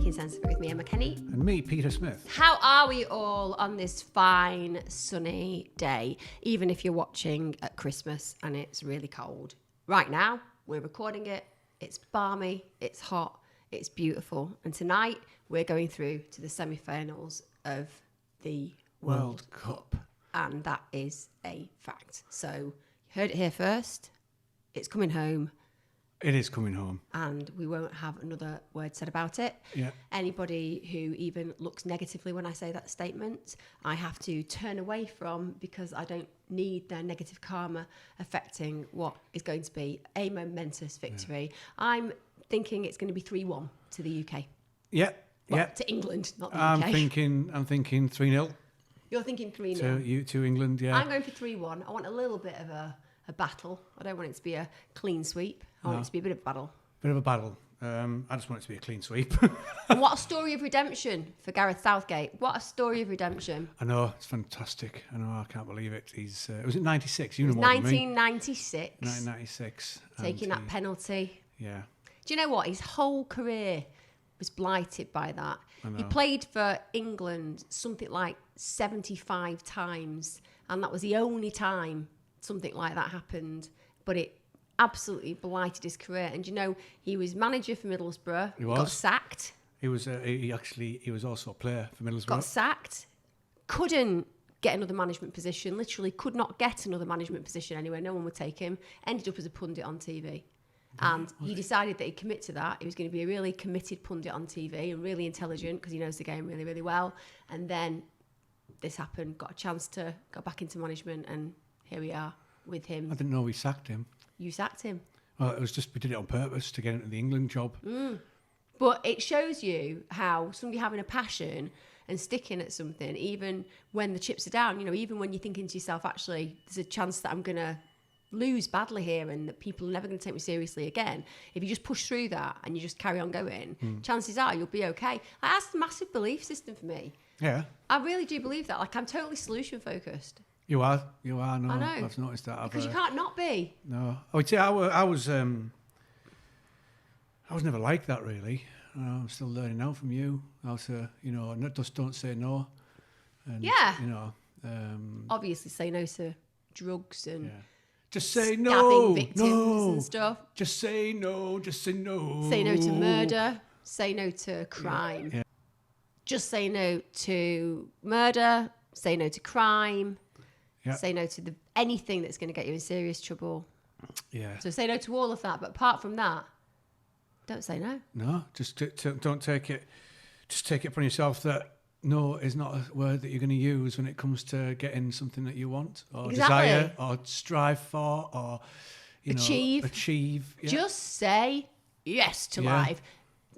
Making Sense of It with me, Emma Kenny. And me, Peter Smith. How are we all on this fine, sunny day, even if you're watching at Christmas and it's really cold? Right now, we're recording it. It's balmy, it's hot, it's beautiful. And tonight, we're going through to the semi-finals of the World Cup. And that is a fact. So, you heard it here first. It's coming home. It is coming home. And we won't have another word said about it. Yeah. Anybody who even looks negatively when I say that statement, I have to turn away from, because I don't need their negative karma affecting what is going to be a momentous victory. Yeah. I'm thinking it's going to be 3-1 to the UK. Yeah. Well, yeah. To England, not the UK. I'm thinking 3-0. You're thinking 3-0. To England, yeah. I'm going for 3-1. I want a little bit of a battle. I don't want it to be a clean sweep. I want it to be a bit of a battle. Bit of a battle. I just want it to be a clean sweep. And what a story of redemption for Gareth Southgate. What a story of redemption. I know, it's fantastic. I know, I can't believe it. He's was it 96? You know more 1996. 1996. Taking that penalty. Yeah. Do you know what? His whole career was blighted by that. He played for England something like 75 times, and that was the only time something like that happened. But it absolutely blighted his career. And you know, he was manager for Middlesbrough. He was. Got sacked. He was he was also a player for Middlesbrough. Got sacked. Couldn't get another management position. Literally could not get another management position anywhere. No one would take him. Ended up as a pundit on TV. And he decided that he'd commit to that. He was going to be a really committed pundit on TV and really intelligent because he knows the game really, really well. And then this happened, got a chance to go back into management, and here we are with him. I didn't know we sacked him. You sacked him. Well, it was just, we did it on purpose to get into the England job. But it shows you how somebody having a passion and sticking at something, even when the chips are down, you know, even when you're thinking to yourself, actually, there's a chance that I'm going to lose badly here and that people are never going to take me seriously again. If you just push through that and you just carry on going, chances are you'll be okay. Like, that's a massive belief system for me. Yeah. I really do believe that. Like, I'm totally solution focused. You are. No, I know. I've noticed that. Because you can't not be. No. I would say I was never like that, really. I'm still learning now from you how to, you know, just don't say no. And, yeah. You know. Obviously say no to drugs and... Yeah. Just say no. Victims and stuff. Just say no. Just say no. Say no to murder. Say no to crime. Yeah. Just say no to murder. Say no to crime. Yeah. Say no to anything that's going to get you in serious trouble. Yeah. So say no to all of that. But apart from that, don't say no. No, just don't take it. Just take it upon yourself that no is not a word that you're going to use when it comes to getting something that you want or desire or strive for or achieve. Yeah. Just say yes to life.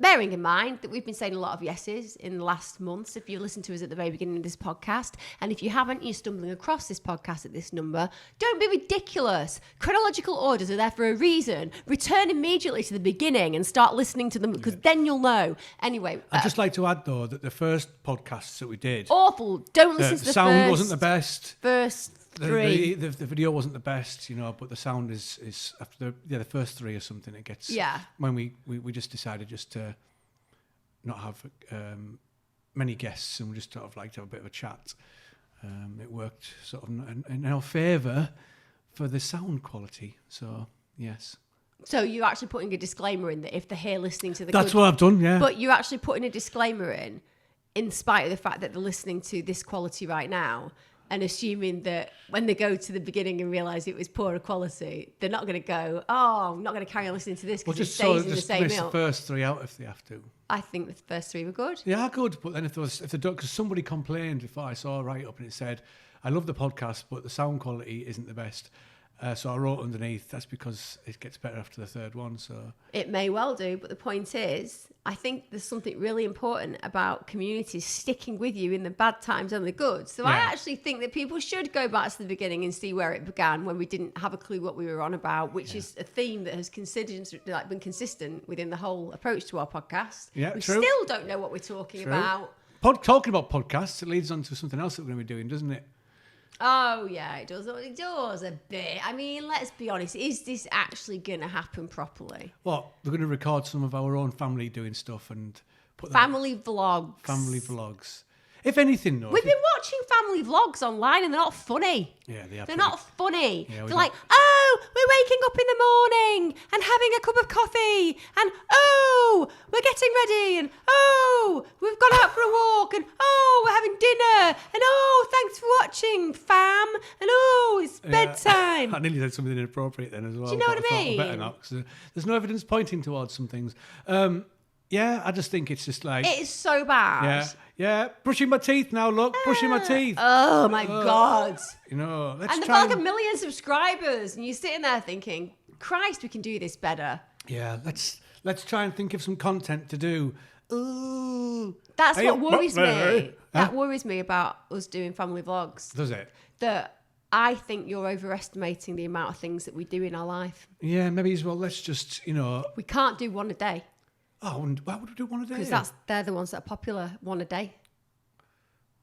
Bearing in mind that we've been saying a lot of yeses in the last months, if you listened to us at the very beginning of this podcast, and if you haven't, you're stumbling across this podcast at this number, don't be ridiculous. Chronological orders are there for a reason. Return immediately to the beginning and start listening to them, because then you'll know. Anyway. I'd just like to add, though, that the first podcasts that we did... Awful. Don't listen to the sound wasn't the best. First three. The video wasn't the best, you know, but the sound is after the first three or something, it gets... Yeah. When we just decided just to not have many guests and we just sort of like to have a bit of a chat. It worked sort of in our favour for the sound quality. So, yes. So you're actually putting a disclaimer in that if they're here listening to the... That's what I've done, yeah. But you're actually putting a disclaimer in spite of the fact that they're listening to this quality right now, and assuming that when they go to the beginning and realise it was poorer quality, they're not going to go, oh, I'm not going to carry on listening to this because it stays in the same miss milk. The first three out if they have to. I think the first three were good. They are good, but then if they don't, because somebody complained before I saw a write-up and it said, I love the podcast, but the sound quality isn't the best. So I wrote underneath, that's because it gets better after the third one. So it may well do, but the point is, I think there's something really important about communities sticking with you in the bad times and the good. So I actually think that people should go back to the beginning and see where it began when we didn't have a clue what we were on about, which is a theme that has been consistent within the whole approach to our podcast. Yeah, we true. still don't know what we're talking about. Talking about podcasts, it leads on to something else that we're going to be doing, doesn't it? Oh, yeah, it does. It does a bit. I mean, let's be honest. Is this actually going to happen properly? Well, we're going to record some of our own family doing stuff and put that Family vlogs. family vlogs. If anything, though, We've been watching family vlogs online and they're not funny. yeah, they are. They're not funny. Yeah, we They're don't- like, oh, we're waking up in the morning and having a cup of coffee, and oh, we're getting ready, and oh, we've gone out for a walk, and oh, we're having dinner, and oh, thanks for watching, fam, and oh, it's bedtime. I nearly said something inappropriate then as well. Do you know but what I thought, better mean? not, 'cause there's no evidence pointing towards some things. Yeah, I just think it's just like, It is so bad. yeah, brushing my teeth now. Look, brushing my teeth. Oh my God. You know, let's And they've try. got like 1 million subscribers, and you're sitting there thinking, Christ, we can do this better. Yeah, let's try and think of some content to do. Ooh, That's Hey, what worries me. Huh? That worries me about us doing family vlogs. Does it? That I think you're overestimating the amount of things that we do in our life. Yeah, maybe as well. Let's just, We can't do one a day Oh, and why would we do one a day? because they're the ones that are popular. One a day.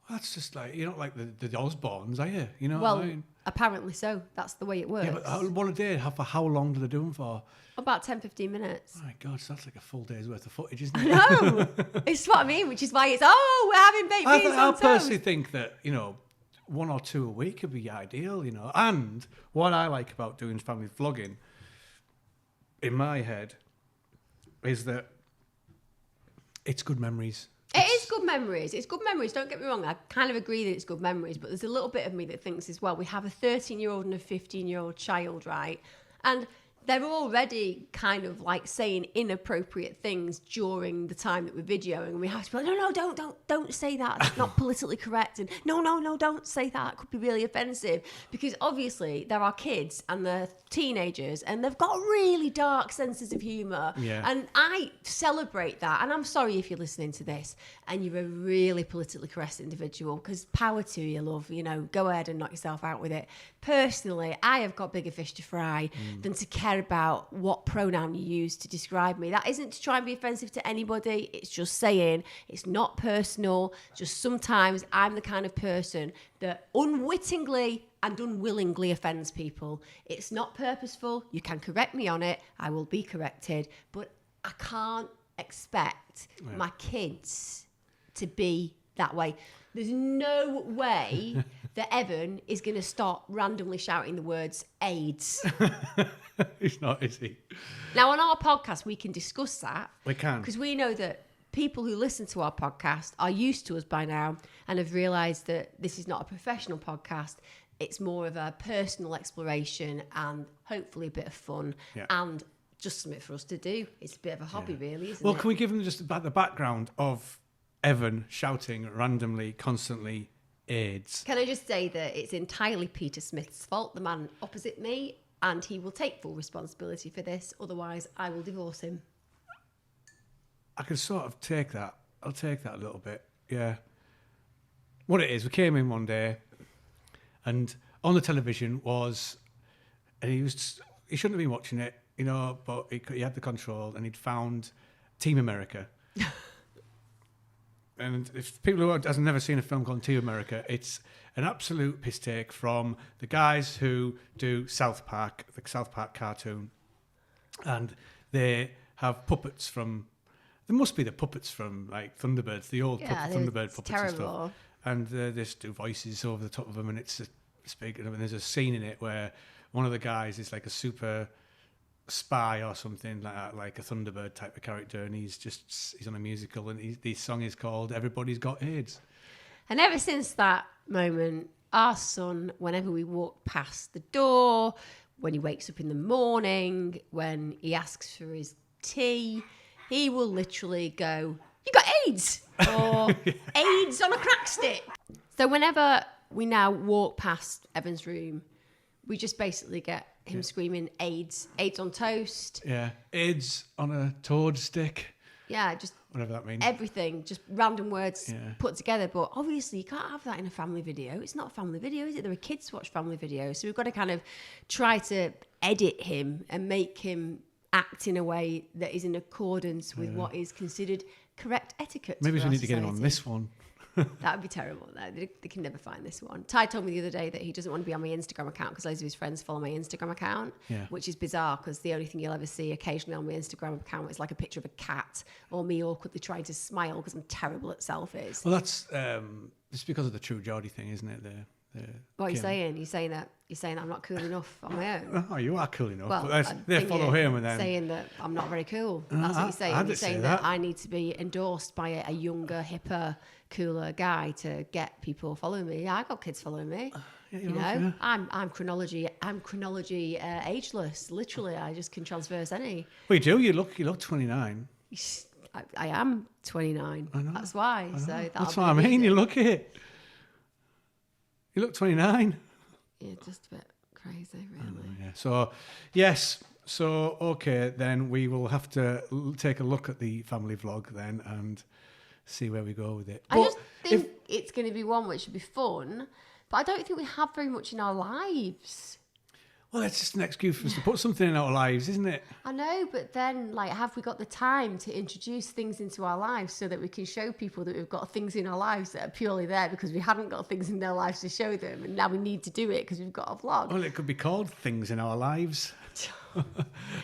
That's just like, you're not like the Osbournes, are you? You know Well, what I mean? apparently so. That's the way it works. Yeah, but one a day, for how long do they do them for? About 10, 15 minutes. Oh my God, so that's like a full day's worth of footage, isn't it? No, it's what I mean, which is why it's, oh, we're having baked beans I on toast. personally think that, 1 or 2 a week would be ideal, And what I like about doing family vlogging, in my head, is that it's good memories. It is good memories. It's good memories. Don't get me wrong. I kind of agree that it's good memories, but there's a little bit of me that thinks as well. We have a 13-year-old and a 15-year-old child, right? And they're already kind of like saying inappropriate things during the time that we're videoing, and we have to be like, no, don't say that. It's not politically correct. And no, don't say that. It could be really offensive, because obviously there are kids and they're teenagers and they've got really dark senses of humour. Yeah. And I celebrate that. And I'm sorry if you're listening to this and you're a really politically correct individual, because power to you, love. Go ahead and knock yourself out with it. Personally, I have got bigger fish to fry than to care about what pronoun you use to describe me. That isn't to try and be offensive to anybody. It's just saying it's not personal. Just sometimes I'm the kind of person that unwittingly and unwillingly offends people. It's not purposeful. You can correct me on it. I will be corrected. But I can't expect my kids to be that way. There's no way that Evan is going to stop randomly shouting the words AIDS. He's not, is he? Now, on our podcast, we can discuss that. We can. Because we know that people who listen to our podcast are used to us by now and have realised that this is not a professional podcast. It's more of a personal exploration and hopefully a bit of fun and just something for us to do. It's a bit of a hobby, really, isn't it? Well, can we give them just about the background of Evan shouting randomly, constantly, AIDS? Can I just say that it's entirely Peter Smith's fault, the man opposite me, and he will take full responsibility for this. Otherwise, I will divorce him. I can sort of take that. I'll take that a little bit. Yeah. What it is, we came in one day, and on the television was, and he shouldn't have been watching it, but he had the control, and he'd found Team America. And if people who have never seen a film called Team America, it's an absolute piss take from the guys who do South Park, the South Park cartoon. And they have puppets from, there must be the puppets from like Thunderbirds, the old Thunderbird puppets and stuff. And they just do voices over the top of them, and it's speaking. And there's a scene in it where one of the guys is like a super spy or something like that, like a Thunderbird type of character, and he's on a musical, and the song is called "Everybody's Got AIDS." And ever since that moment, our son, whenever we walk past the door, when he wakes up in the morning, when he asks for his tea, he will literally go, "You got AIDS!" or "AIDS on a crack stick." So whenever we now walk past Evan's room, we just basically get him screaming AIDS on toast. Yeah, AIDS on a toad stick. Yeah, just whatever that means. Everything, just random words put together. But obviously, you can't have that in a family video. It's not a family video, is it? There are kids who watch family videos, so we've got to kind of try to edit him and make him act in a way that is in accordance with what is considered correct etiquette. Maybe we need to society. get him on this one. That would be terrible. No, they can never find this one. Ty told me the other day that he doesn't want to be on my Instagram account because loads of his friends follow my Instagram account, which is bizarre because the only thing you'll ever see occasionally on my Instagram account is like a picture of a cat or me awkwardly trying to smile because I'm terrible at selfies. Well, that's it's because of the True Geordie thing, isn't it? What are you saying? You're saying that I'm not cool enough on my own. Oh, you are cool enough. Well, but they follow him and then saying that I'm not very cool. That's what you're saying. You're saying that I need to be endorsed by a younger, hipper, cooler guy to get people following me. Yeah, I got kids following me. You know, I'm chronology ageless. Literally, I just can transverse any. Well, you do. You look 29. I am 29. I know. That's why. I know. So that's what I mean. You look it. You look 29. Yeah, just a bit crazy, really. Yeah. So, yes. So, okay, then we will have to take a look at the family vlog then and see where we go with it. I just think it's going to be one which should be fun, but I don't think we have very much in our lives. Well, it's just an excuse for us to put something in our lives, isn't it? I know, but then, like, have we got the time to introduce things into our lives so that we can show people that we've got things in our lives that are purely there because we hadn't got things in their lives to show them, and now we need to do it because we've got a vlog. Well, it could be called Things in Our Lives.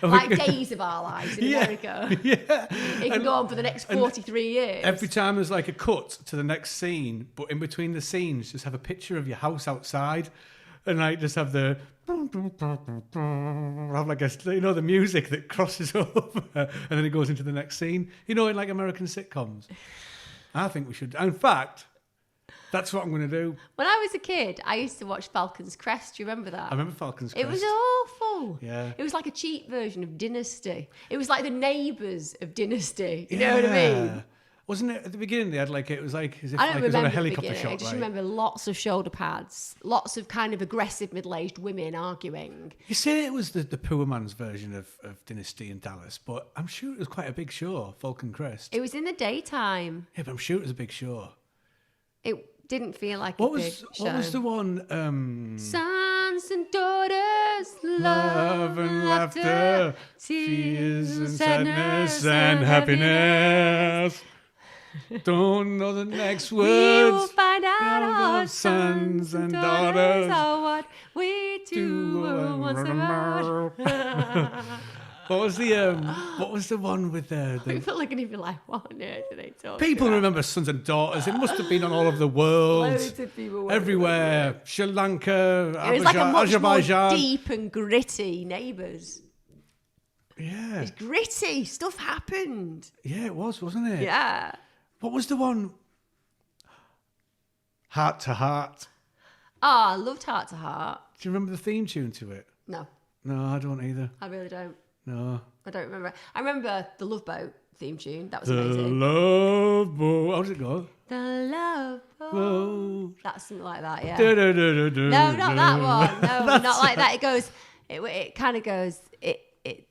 Like Days of Our Lives in America. Yeah. It can go on for the next 43 years. Every time there's like a cut to the next scene, but in between the scenes, just have a picture of your house outside and like just have the... have like the music that crosses over and then it goes into the next scene. You know, in like American sitcoms. I think we should. In fact, that's what I'm going to do. When I was a kid, I used to watch Falcon's Crest. Do you remember that? I remember Falcon's Crest. It was awful. Yeah. It was like a cheap version of Dynasty. It was like the Neighbours of Dynasty. You know what I mean? Wasn't it at the beginning? They had like it was like as if I don't like it was on remember a helicopter the beginning. shot. I just remember lots of shoulder pads, lots of kind of aggressive middle-aged women arguing. You say it was the poor man's version of Dynasty in Dallas, but I'm sure it was quite a big show, Falcon Crest. It was in the daytime. Yeah, but I'm sure it was a big show. It didn't feel like What a big show. What was the one? Sons and daughters, Love and laughter, tears and sadness and happiness. Don't know the next words. We will find out our sons and daughters are what we do once about. What was the one with the People are going to be like, what on earth are they talking people about? remember Sons and Daughters? It must have been on all over the world. Loads of people were everywhere. Sri Lanka, it was like a much more Azerbaijan. deep and gritty Neighbours. Yeah. It's gritty. Stuff happened. Yeah, it was, wasn't it? Yeah. What was the one? Heart to Heart. Oh, I loved Heart to Heart. Do you remember the theme tune to it? No, No, I don't either. I really don't. No. I don't remember. I remember the Love Boat theme tune. That was The amazing. Love Boat. How does it go? The Love Boat. Oh. That's something like that, yeah. No, No, not that one. No, not like that. It goes. It kind of goes. It.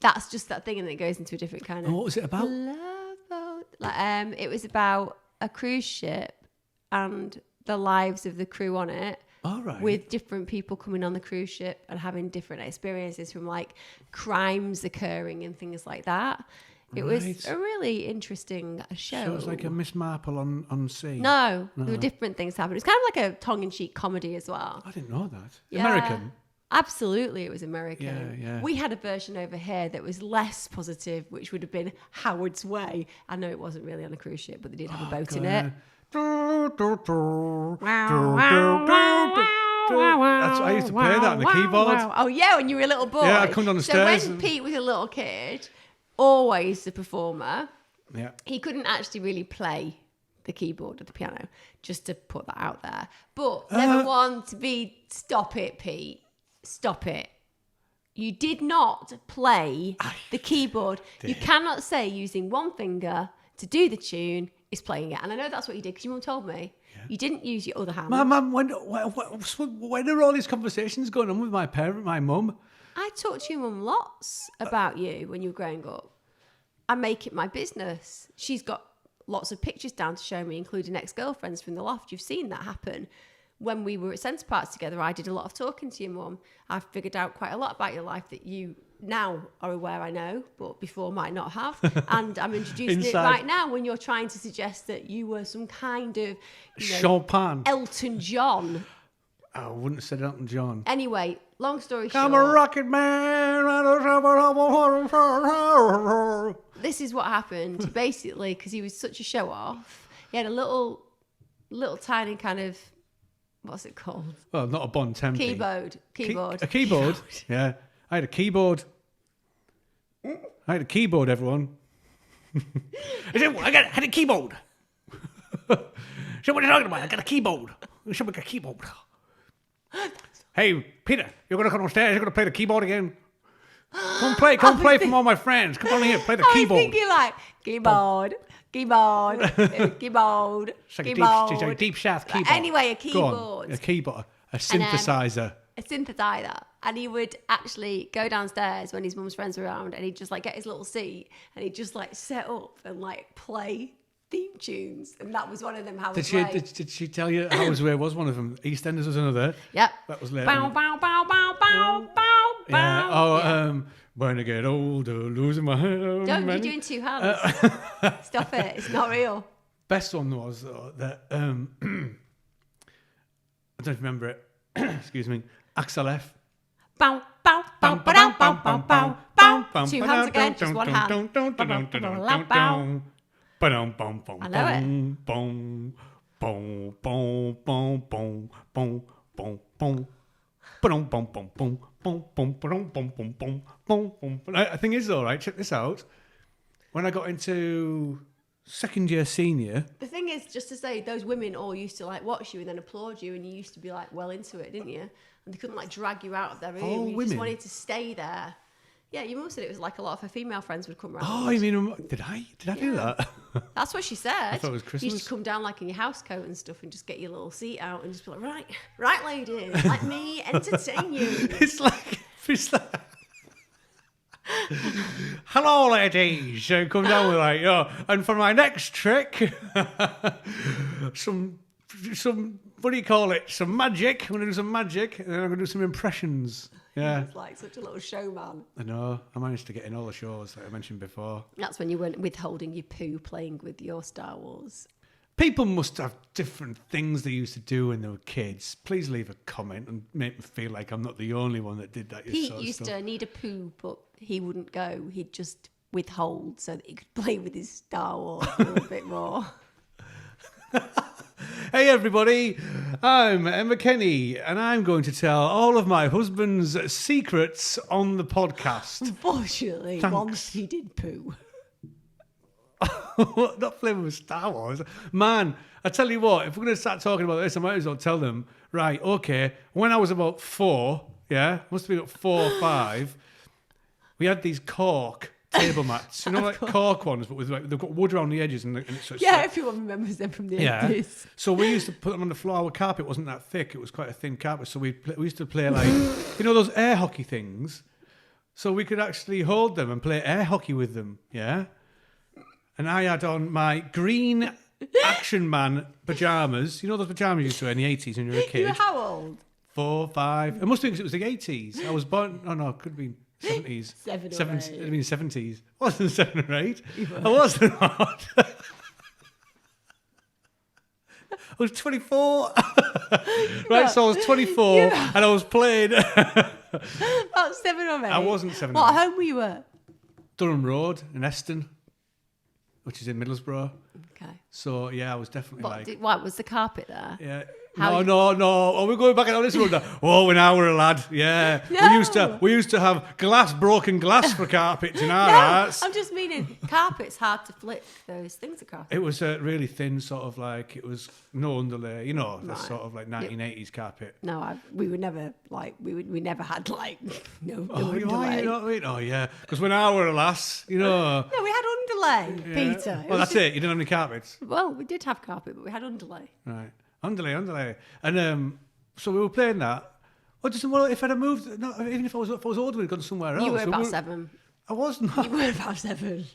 That's just that thing, and then it goes into a different kind of. And what was it about? Love Boat. Like, it was about a cruise ship and the lives of the crew on it. All right. With different people coming on the cruise ship and having different experiences from like crimes occurring and things like that. It was a really interesting show. So it was like a Miss Marple on sea. No, there were different things happening. It's kind of like a tongue-in-cheek comedy as well. I didn't know that. Yeah. American. Absolutely, it was American. Yeah. We had a version over here that was less positive, which would have been Howard's Way. I know it wasn't really on a cruise ship, but they did have a boat in it. That's I used to play that on the keyboard. Oh yeah, when you were a little boy. Yeah, I come down the stairs. So when Pete was a little kid, always the performer, Yeah. he couldn't actually really play the keyboard or the piano, just to put that out there. But never one to be, stop it, Pete. Stop it. You did not play the keyboard. You cannot say using one finger to do the tune is playing it. And I know that's what you did because your mum told me. Yeah. You didn't use your other hand. Mum, when are all these conversations going on with my mum? I talked to your mum lots about you when you were growing up. I make it my business. She's got lots of pictures down to show me, including ex-girlfriends from the loft. You've seen that happen. When we were at Centre Parks together, I did a lot of talking to your mum. I figured out quite a lot about your life that you now are aware I know, but before might not have. And I'm introducing it Inside. right now when you're trying to suggest that you were some kind of Chopin. Elton John. I wouldn't have said Elton John. Anyway, long story I'm a short, rocket man. this is what happened. Basically, because he was such a show off, he had a little tiny kind of, what's it called? Well, not a Bon Tempi. Keyboard. A keyboard? Yeah. I had a keyboard. Everyone. I had a keyboard. So what are you talking about? I got a keyboard. I should make a keyboard. Hey, Peter, you're going to come upstairs. You're going to play the keyboard again. Come play from all my friends. Come on here, play the I was keyboard. thinking like, keyboard. It's like a deep shaft keyboard. Anyway, a Go on. keyboard. A keyboard. A synthesizer. A synthesizer. And he would actually go downstairs when his mum's friends were around and he'd just like get his little seat and he'd just like set up and like play theme tunes. And that was one of them. Did she tell you Howard's Way was one of them? EastEnders was another. Yep. That was later. Bow, bow, bow, bow, bow, bow, Yeah. bow. Oh, Yeah. When I get older, losing my hair. Don't be doing two hands. Stop it. It's not real. Best one was that I don't remember it. Excuse me. Axel F. Bow, bow, bow, bow, bow, bow, bow, bow. Two hands again, just one hand. Bow. I know it. Boom, boom, boom, boom, boom, boom, boom, boom. Boom, boom, boom, boom, boom, boom, boom, boom, boom, boom, boom, boom. I think it's all right. Check this out. When I got into second year senior, The thing is, just to say, those women all used to like watch you and then applaud you, and you used to be like well into it, didn't you? And they couldn't like drag you out of their room. All You women? just wanted to stay there. Yeah, your mum said it was like a lot of her female friends would come round. oh, you mean did I do that? That's what she said. I thought it was You Christmas. used to come down like in your house coat and stuff and just get your little seat out and just be like, right, ladies, let me entertain you. It's like hello, ladies. So come down with like, and for my next trick, some what do you call it? Some magic. I'm gonna do some magic, and then I'm gonna do some impressions. Yeah, It's like such a little showman. I know. I managed to get in all the shows that I mentioned before. That's when you weren't withholding your poo playing with your Star Wars. People must have different things they used to do when they were kids. Please leave a comment and make me feel like I'm not the only one that did that. He used to need a poo, but he wouldn't go. He'd just withhold so that he could play with his Star Wars a little bit more. Hey everybody, I'm Emma Kenny, and I'm going to tell all of my husband's secrets on the podcast. Unfortunately, Thanks. once he did poo. Not playing with Star Wars. Man, I tell you what, if we're going to start talking about this, I might as well tell them, right, okay, when I was about 4, must have been about 4 or 5, we had these cork table mats, like cork ones, but with like they've got wood around the edges, and it's Everyone remembers them from the 80s. So we used to put them on the floor. Our carpet wasn't that thick; it was quite a thin carpet. So we used to play like those air hockey things. So we could actually hold them and play air hockey with them. Yeah. And I had on my green Action Man pajamas. You know those pajamas you used to wear in the 80s when you were a kid. You were how old? 4, 5. It must be because it was the 80s. I was born. Oh no, it could be 70s. 7 or 8. It'd been 70s. It wasn't 7 or 8. I wasn't hot. I was 24. Right, so I was 24 and I was playing. About 7 or 8. I wasn't 7 or What 8. home were you at? Durham Road in Eston, which is in Middlesbrough. Okay. So yeah, I was definitely What was the carpet there? Yeah. How- No. Oh, we're going back on this one now. Oh, when I were a lad, yeah. No. We used to have broken glass for carpets in our No, house. I'm just meaning carpet's hard to flick those things across. It was a really thin sort of like, it was no underlay, the Right. sort of like 1980s carpet. No, we were never like we never had like no Oh, you underlay. know what I mean? Oh, yeah. Because when I were a lass, No, we had underlay, yeah. Peter. Well, that's it. You didn't have any carpets. Well, we did have carpet, but we had underlay. Right. Underlay. And so we were playing that. Well, if I'd have moved, no, even if I was older, we'd gone somewhere else. You were So about 7. I was not. You were about 7.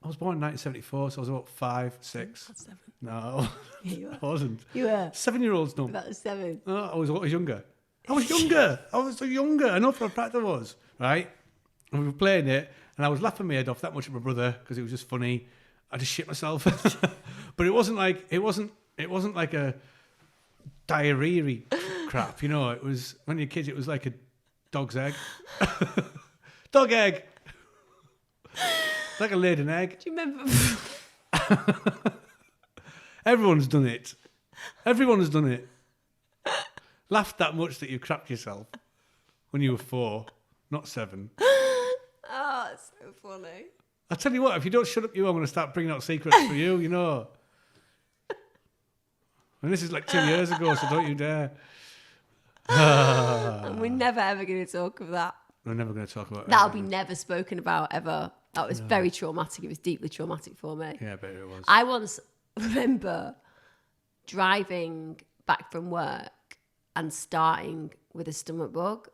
I was born in 1974, so I was about 5, 6. About 7. No, Yeah, you were. I wasn't. You were 7-year-olds don't. about 7. No, I was younger. I was younger. I was so younger. I know for a fact I was. right? And we were playing it, and I was laughing my head off that much at my brother because it was just funny. I just shit myself, but it wasn't like a diarrhea crap, you know. It was when you're kids. It was like a dog's egg, dog egg, like a laid an egg. Do you remember? Everyone's done it. Everyone has done it. Laughed that much that you crapped yourself when you were 4, not 7. Oh, it's so funny. I tell you what, if you don't shut up, I'm going to start bringing out secrets for you, you know. And this is like 2 years ago, so don't you dare. And we're never ever going to talk of that. We're never going to talk about That'll be never spoken about ever. That was very traumatic. It was deeply traumatic for me. Yeah, I bet it was. I once remember driving back from work and starting with a stomach bug.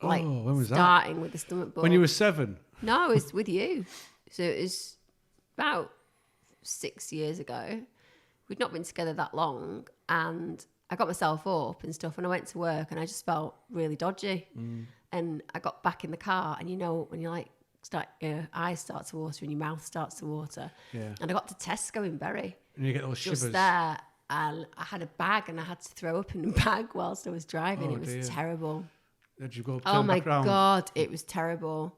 Like, when was that? Starting with a stomach bug. When you were 7? No, it was with you. So it was about 6 years ago. We'd not been together that long, and I got myself up and stuff, and I went to work, and I just felt really dodgy. And I got back in the car, and you know when you like your eyes start to water and your mouth starts to water. Yeah. And I got to Tesco in Bury. And you get those shivers. Just there, and I had a bag, and I had to throw up in the bag whilst I was driving. Oh, it was dear. terrible. Did you go Oh my back round? God, it was terrible.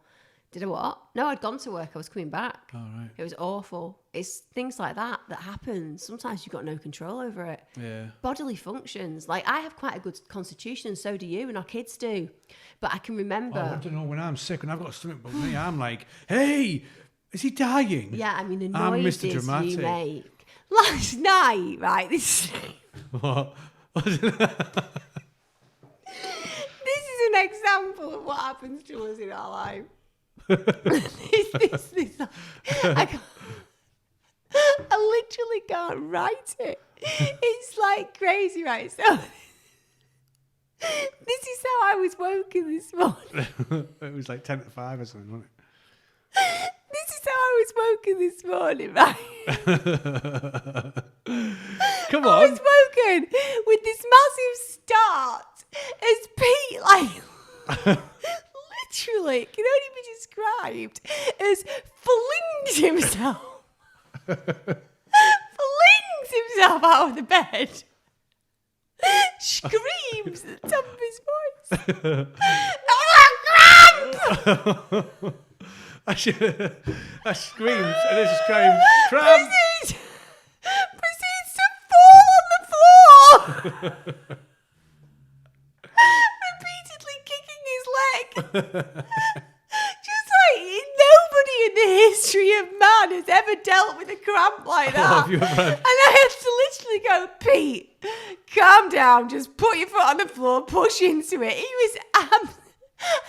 Did I what? No, I'd gone to work. I was coming back. Oh, right. It was awful. It's things like that happen. Sometimes you've got no control over it. Yeah. Bodily functions. Like, I have quite a good constitution, and so do you, and our kids do. But I can remember... Oh, I don't know, when I'm sick and I've got a stomach bug, me, I'm like, hey, is he dying? Yeah, I mean, the I'm noises Mr. Dramatic. you make. Last night, right, this What? this is an example of what happens to us in our life. this. I literally can't write it. It's like crazy, right? So this is how I was woken this morning. It was like 10 to 5 or something, wasn't it? This is how I was woken this morning, right? Come I on. was woken with this massive start as Pete, like, literally, can only be described as flings himself. Flings himself out of the bed. Screams at the top of his voice. Cramp! I screamed and then she screamed, cramp! Proceeds to fall on the floor. Repeatedly kicking his leg. Just like nobody in the history of man has ever dealt with a cramp like that. have you ever had- And I had to literally go, Pete, calm down, just put your foot on the floor, push into it. He was and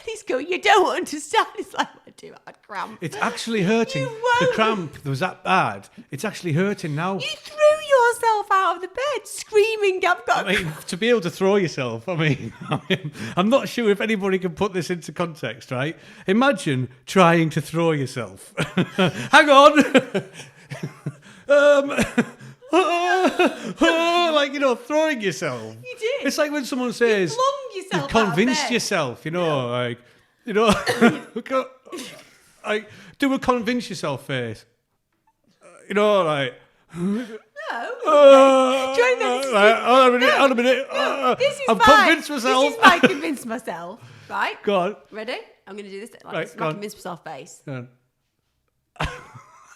he's going, you don't understand. It's like, I do, I had cramp. It's actually hurting. You The won't. cramp was that bad. It's actually hurting now. You threw yourself out of the bed screaming, I've got I mean, to be able to throw yourself, I'm not sure if anybody can put this into context, right? Imagine trying to throw yourself. Hang on. Like, throwing yourself. You did. It's like when someone says, flung yourself you've out of convinced bed. yourself, like, like, do a convince yourself face. Like, No. Uh, Do you know this is hold a minute. This is I've my, convinced myself. This is my convince myself. Right? Go on. Ready? I'm going to do this. Like, Right, this is go my on. convince myself face. Go on.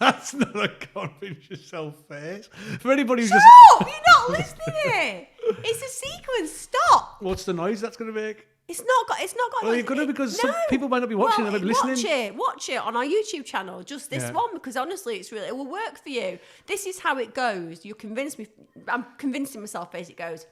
That's not a convince yourself face. For anybody who's just... Stop! You're not listening here. It's a sequence. Stop. What's the noise that's going to make? It's not got. Well, you've got to, because some people might not be watching, they might be listening. Watch it on our YouTube channel. Just this Yeah. one, because honestly, it will work for you. This is how it goes. You convince me. I'm convincing myself. Face it goes.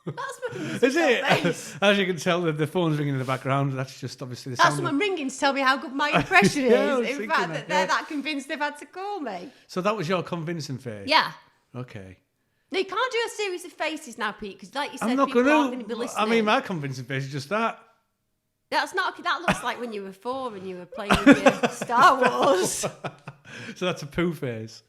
That's my convince Is it? myself face. As you can tell, the phone's ringing in the background. That's just obviously the That's sound. someone ringing to tell me how good my impression is. Yeah, I was In thinking fact, that, they're yeah. that convinced they've had to call me. So that was your convincing face? Yeah. Okay. No, you can't do a series of faces now, Pete, because like you said, I'm not people going aren't going to be to. listening. I mean, my convincing face is just that. That's not. That looks like when you were 4 and you were playing with your Star Wars. So that's a poo phase.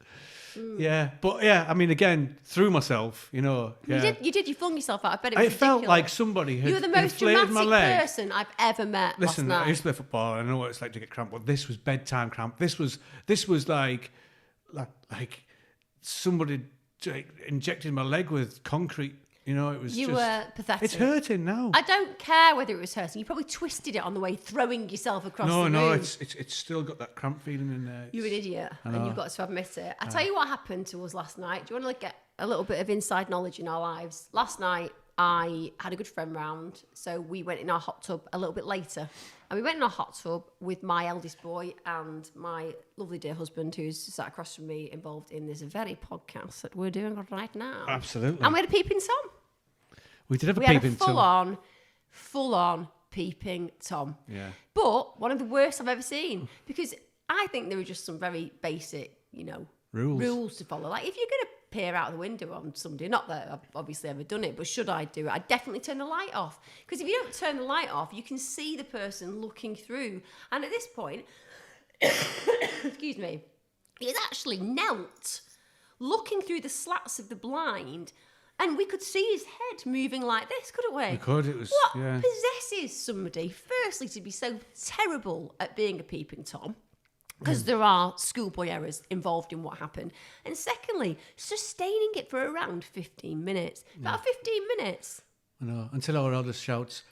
Yeah, but yeah, I mean, again, through myself, you know. Yeah. You did. You flung yourself out of bed. It was It felt ridiculous. like somebody had You were the most inflated my dramatic leg. person I've ever met Listen, last I night. used to play football. And I know what it's like to get cramp, but this was bedtime cramp. This was like somebody injected my leg with concrete. You know, it was. You just, were pathetic. It's hurting now. I don't care whether it was hurting. You probably twisted it on the way, throwing yourself across the room. No, it's still got that cramp feeling in there. You're an idiot, I and know. you've got to admit it. I tell you what happened to us last night. Do you want to get a little bit of inside knowledge in our lives? Last night, I had a good friend round, so we went in our hot tub a little bit later. And we went in our hot tub with my eldest boy and my lovely dear husband, who's sat across from me, involved in this very podcast that we're doing right now. Absolutely. And we had a peeping Tom. We did have a We had peeping a Tom. full-on peeping Tom. Yeah. But one of the worst I've ever seen, because I think there are just some very basic, rules to follow. Like if you're going to peer out the window on somebody, not that I've obviously ever done it, but should I do it? I'd definitely turn the light off. Because if you don't turn the light off, you can see the person looking through. And at this point, excuse me, he's actually knelt, looking through the slats of the blind, and we could see his head moving like this, couldn't we? We could. It was. What Yeah. possesses somebody, firstly, to be so terrible at being a peeping Tom? Because there are schoolboy errors involved in what happened. And secondly, sustaining it for around 15 minutes. About 15 minutes. I know. Until our eldest shouts,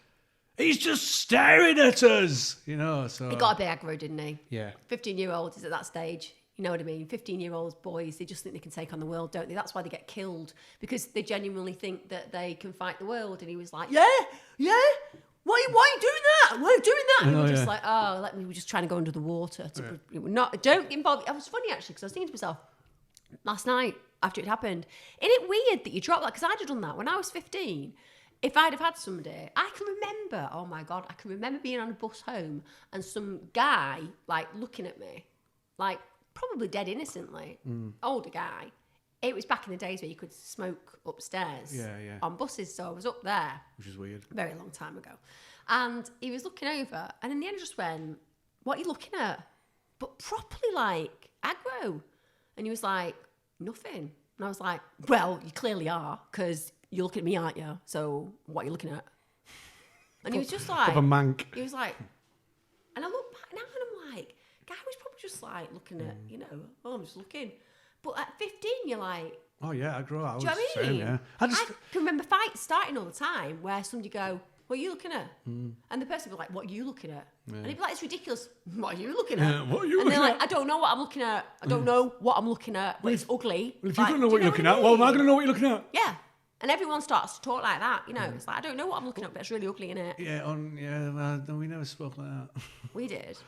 "He's just staring at us!" You know. So. He got a bit aggro, didn't he? Yeah. 15-year-old is at that stage. You know what I mean? 15-year-olds, boys, they just think they can take on the world, don't they? That's why they get killed. Because they genuinely think that they can fight the world. And he was like, yeah. Why are you doing that? Why are you doing that? And we were just like, we were just trying to go under the water. Don't get involved. It was funny, actually, because I was thinking to myself, last night, after it happened, isn't it weird that you dropped that? Because I'd have done that when I was 15. If I'd have had somebody, I can remember, oh my God, I can remember being on a bus home and some guy, like, looking at me, like, probably dead innocently, older guy. It was back in the days where you could smoke upstairs on buses, so I was up there. Which is weird. A very long time ago. And he was looking over, and in the end I just went, what are you looking at? But properly, like, aggro. And he was like, nothing. And I was like, well, you clearly are, because you're looking at me, aren't you? So what are you looking at? And he was just like... Proper mank. He was like... And I look back now, and I'm like, guy was probably just like looking at, I'm just looking. But at 15, you're like... Oh, yeah, I grew up. I was Do you know what I mean? yeah. I can remember fights starting all the time where somebody go, what are you looking at? And the person would be like, what are you looking at? And he'd be like, it's ridiculous. What are you looking at? What are you and they're looking like, I don't know what I'm looking at. I don't know what I'm looking at, but it's ugly. Well, if Like, you don't know do what you're looking I at, well, am I mean? going to know what you're looking at? Yeah. And everyone starts to talk like that, It's like, I don't know what I'm looking at, but it's really ugly, innit? Yeah, no, we never spoke like that. We did.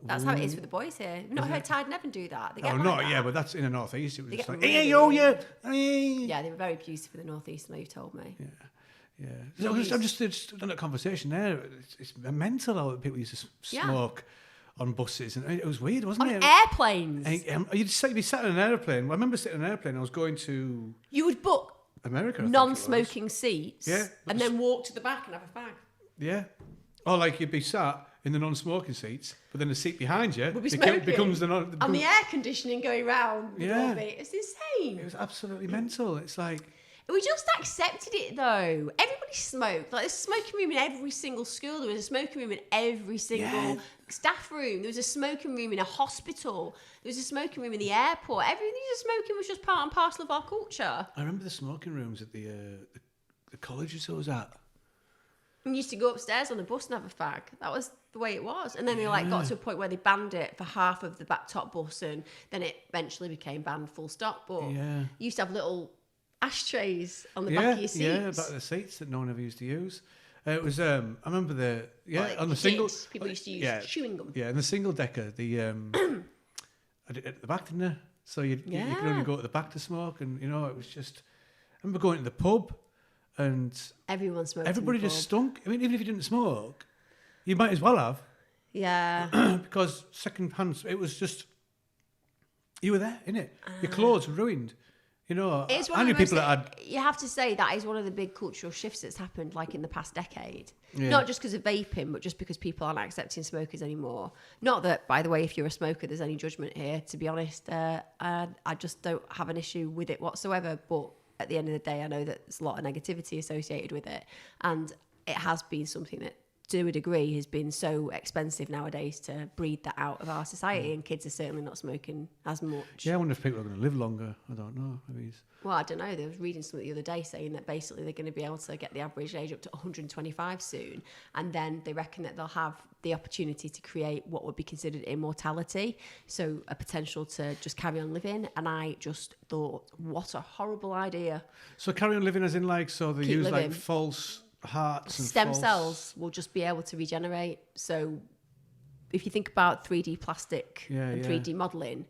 That's how it is with the boys here. You've not heard Tide Never do that. They get Oh, like not, that. yeah, but that's in the northeast. It was They just get like, really, hey, yo, yeah. really- Yeah, they were very abusive in the northeast, like you told me. Yeah. So I'm just on that conversation there. It's mental how people used to smoke on buses, and it was weird, wasn't On it? airplanes. And, you'd be sat in an airplane. Well, I remember sitting in an airplane. I was going to You would book America. I think it was. non-smoking seats and then walk to the back and have a fag. Yeah. Or like you'd be sat in the non-smoking seats, but then the seat behind you Would be smoking. becomes the non. And the air conditioning going round. Yeah. It's insane. It was absolutely mental. It's like. We just accepted it though. Everybody smoked. Like there's a smoking room in every single school. There was a smoking room in every single staff room. There was a smoking room in a hospital. There was a smoking room in the airport. Everything just smoking was just part and parcel of our culture. I remember the smoking rooms at the colleges I was at. And we used to go upstairs on the bus and have a fag. That was the way it was. And then they got to a point where they banned it for half of the back top bus, and then it eventually became banned full stop. But you used to have little ashtrays on the back of your seats. Yeah, back of the seats that no one ever used to use. It was I remember on the single people used to use chewing gum. Yeah, in the single decker, the at the back, didn't they? So you could only go at the back to smoke, and it was just. I remember going to the pub, and everyone smoked. Everybody just stunk. I mean, even if you didn't smoke, you might as well have. Yeah. Because second hand, it was just you were there, innit? Your clothes were ruined. You know, It's one I of knew the most, people that had. you have to say that is one of the big cultural shifts that's happened like in the past decade. Yeah. Not just because of vaping, but just because people aren't accepting smokers anymore. Not that, by the way, if you're a smoker, there's any judgment here. To be honest, I just don't have an issue with it whatsoever. But at the end of the day, I know that there's a lot of negativity associated with it. And it has been something that, to a degree, has been so expensive nowadays to breed that out of our society. And kids are certainly not smoking as much. Yeah, I wonder if people are going to live longer. I don't know. Maybe Well, I don't know. There was reading something the other day saying that basically they're going to be able to get the average age up to 125 soon. And then they reckon that they'll have the opportunity to create what would be considered immortality. So a potential to just carry on living. And I just thought, what a horrible idea. so. Carry on living as in like so they Keep use living. like false hearts and Stem false... cells will just be able to regenerate. So if you think about 3D plastic and 3D modelling,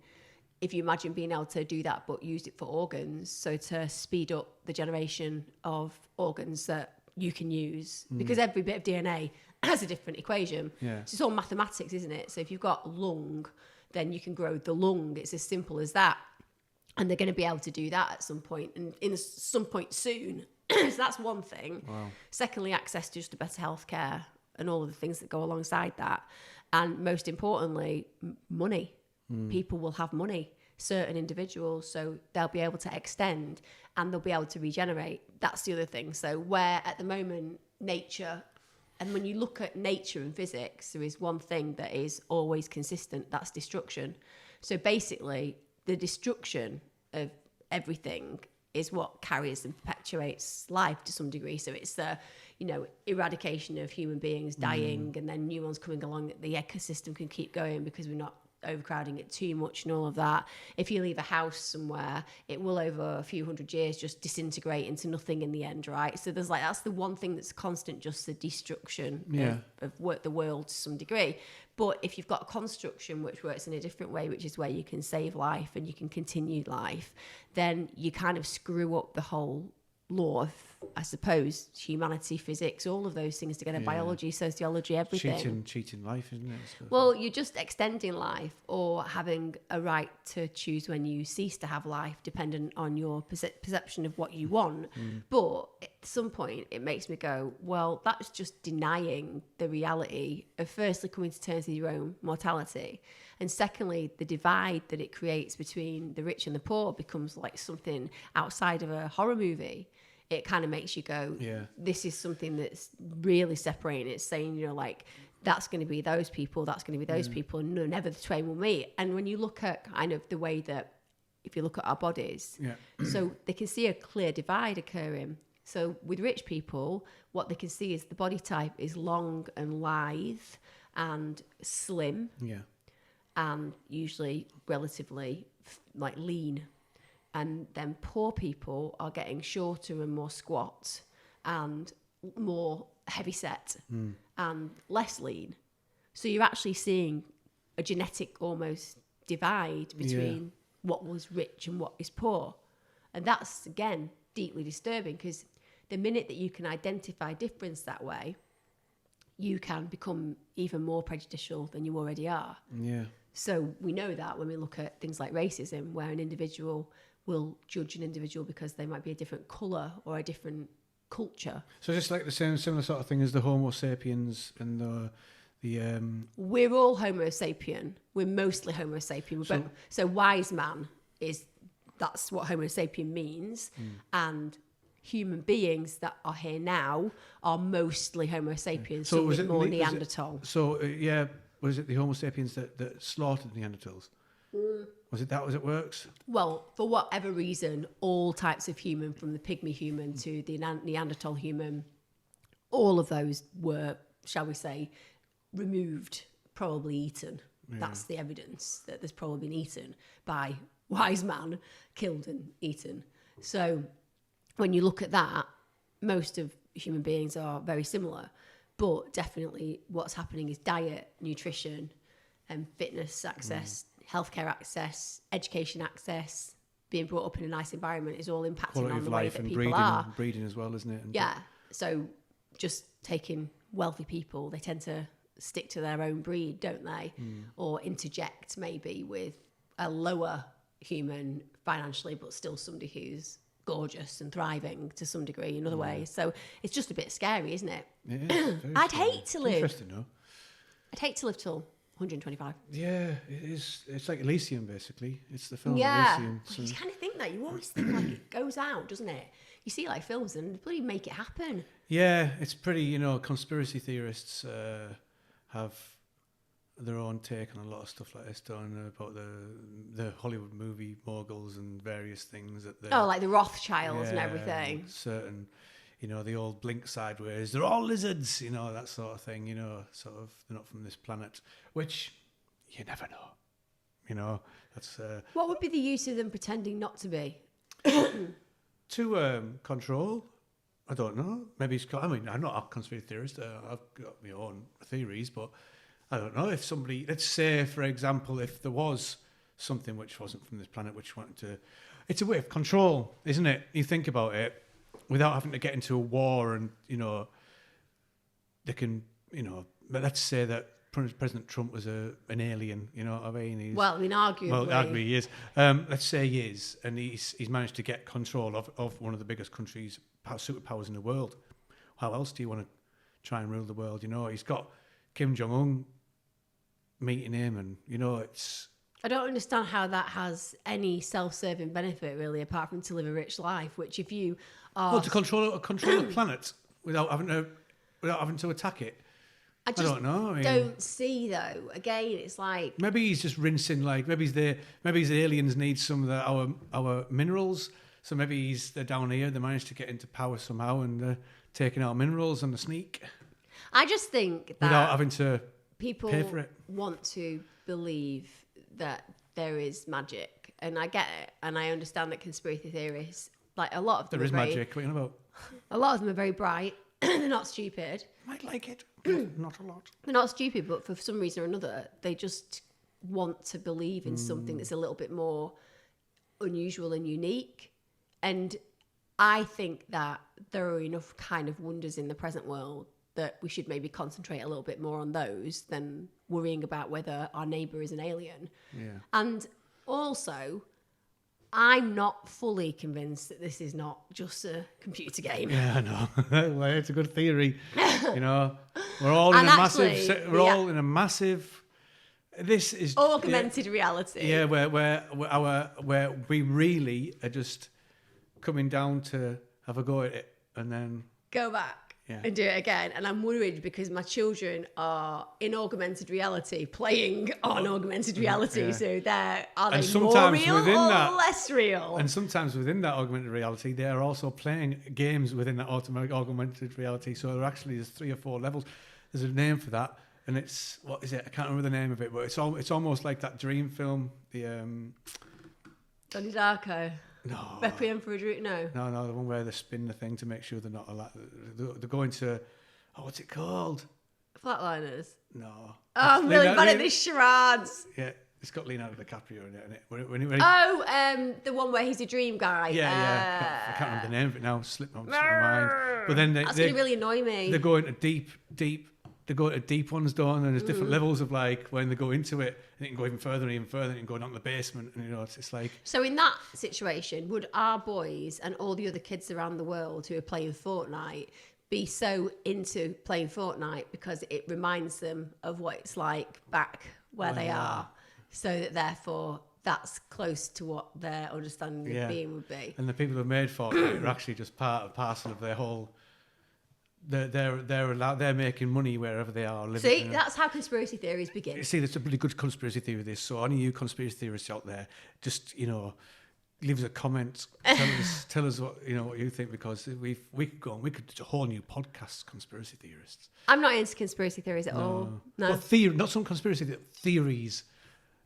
if you imagine being able to do that but use it for organs, so to speed up the generation of organs that you can use, because every bit of DNA has a different equation. Yeah. So it's all mathematics, isn't it? So if you've got lung, then you can grow the lung. It's as simple as that. And they're going to be able to do that at some point, and in some point soon. So that's one thing. Wow. Secondly, access to just a better healthcare and all of the things that go alongside that. And most importantly, money. People will have money, certain individuals, so they'll be able to extend and they'll be able to regenerate. That's the other thing. So where at the moment nature, and when you look at nature and physics, there is one thing that is always consistent, that's destruction. So basically, the destruction of everything is what carries and perpetuates life to some degree. So it's the, eradication of human beings dying and then new ones coming along that the ecosystem can keep going because we're not overcrowding it too much and all of that. If you leave a house somewhere, it will over a few hundred years just disintegrate into nothing in the end, right? So that's the one thing that's constant, just the destruction of the world to some degree. But if you've got a construction which works in a different way, which is where you can save life and you can continue life, then you kind of screw up the whole law of, I suppose, humanity, physics, all of those things together, biology, sociology, everything. Cheating life, isn't it? So. Well, you're just extending life or having a right to choose when you cease to have life, dependent on your perception of what you want. But at some point, it makes me go, well, that's just denying the reality of firstly coming to terms with your own mortality. And secondly, the divide that it creates between the rich and the poor becomes like something outside of a horror movie. It kind of makes you go, this is something that's really separating. It's saying, that's going to be those people, that's going to be those people, and never the twain will meet. And when you look at kind of the way that, if you look at our bodies, so they can see a clear divide occurring. So with rich people, what they can see is the body type is long and lithe and slim. Yeah. And usually relatively lean. And then poor people are getting shorter and more squat and more heavy set and less lean. So you're actually seeing a genetic almost divide between what was rich and what is poor. And that's, again, deeply disturbing, because the minute that you can identify difference that way, you can become even more prejudicial than you already are. Yeah. So we know that when we look at things like racism, where an individual will judge an individual because they might be a different colour or a different culture. So just like the similar sort of thing as the Homo sapiens and the We're all Homo sapien. We're mostly Homo sapien. So wise man that's what Homo sapien means. And human beings that are here now are mostly Homo sapiens, so was it more Neanderthal. Was it the Homo sapiens that slaughtered Neanderthals? Was it that? Was it works? Well, for whatever reason, all types of human, from the pygmy human to the Neanderthal human, all of those were, shall we say, removed, probably eaten. Yeah. That's the evidence that there's probably been eaten by wise man, killed and eaten. So when you look at that, most of human beings are very similar. But definitely what's happening is diet, nutrition, and fitness access, healthcare access, education access, being brought up in a nice environment is all impacting quality on of the life way that and people are. Breeding as well, isn't it? And yeah. So just taking wealthy people, they tend to stick to their own breed, don't they? Or interject maybe with a lower human financially, but still somebody who's gorgeous and thriving to some degree in other ways. So it's just a bit scary, isn't it? It is. Very I'd scary. hate to It's live. interesting, though. I'd hate to live till 125. Yeah, it is. It's like Elysium, basically. It's the film Yeah. Elysium. You just kind of think that. You always think like it goes out, doesn't it? You see like films and they bloody make it happen. Yeah, it's pretty, conspiracy theorists have their own take on a lot of stuff like this, don't they, about the Hollywood movie moguls and various things that they... Oh, like the Rothschilds and everything. Certain, the old blink sideways, they're all lizards, that sort of thing, sort of, they're not from this planet, which you never know. That's... What would be the use of them pretending not to be? To control, I don't know. Maybe I'm not a conspiracy theorist. I've got my own theories, but I don't know if somebody, let's say, for example, if there was something which wasn't from this planet, which wanted to, it's a way of control, isn't it? You think about it, without having to get into a war, and they can, but let's say that President Trump was an alien, you know what I mean? Arguably he is. Let's say he is, and he's managed to get control of one of the biggest countries, superpowers in the world. How else do you want to try and rule the world? He's got Kim Jong-un meeting him, and it's... I don't understand how that has any self-serving benefit, really, apart from to live a rich life, which if you are... Well, to control a planet without having to attack it. I don't know. Don't see, though. Again, it's like... Maybe he's just rinsing, maybe the aliens need some of our minerals, so maybe they're down here, they managed to get into power somehow, and taking our minerals on the sneak. I just think that... Without having to people pay for it. Want to believe that there is magic, and I get it, and I understand that conspiracy theorists, like a lot of them, there is magic. What are you on about? A lot of them are very bright. They're not stupid. Might like it, but not a lot. They're not stupid, but for some reason or another, they just want to believe in something that's a little bit more unusual and unique. And I think that there are enough kind of wonders in the present world that we should maybe concentrate a little bit more on those than worrying about whether our neighbour is an alien. Yeah. And also, I'm not fully convinced that this is not just a computer game. Yeah, I know. Well, it's a good theory. We're all in a massive. This is augmented reality. Yeah, where we really are just coming down to have a go at it and then go back. Yeah. And do it again. And I'm worried because my children are in augmented reality, playing on augmented reality. Yeah. So are they more real or less real? And sometimes within that augmented reality, they are also playing games within that augmented reality. So there's 3 or 4 levels. There's a name for that. And it's, what is it? I can't remember the name of it, but it's almost like that Dream film. Donnie Darko. No. Requiem for a Dream? No, the one where they spin the thing to make sure they're not allowed. They're going to, what's it called? Flatliners. No. Oh, I'm really bad at these charades. Yeah, it's got Leonardo DiCaprio in it. The one where he's a dream guy. Yeah. I can't remember the name of it now. Slipped my mind. But then that's going to really annoy me. They're going to deep. They go to deep ones, don't they? And there's different levels of when they go into it, and it can go even further, and it can go down to the basement, and it's like... So in that situation, would our boys and all the other kids around the world who are playing Fortnite be so into playing Fortnite because it reminds them of what it's like back where they are, so that therefore that's close to what their understanding of being would be? And the people who made Fortnite are actually just part and parcel of their whole... They're making money wherever they are living. See, that's how conspiracy theories begin. See, there's a pretty good conspiracy theory. This, so any of you conspiracy theorists out there, just leave us a comment. Tell us what what you think, because we could go on. We could do a whole new podcast, conspiracy theorists. I'm not into conspiracy theories at all. No, well, not some conspiracy theories.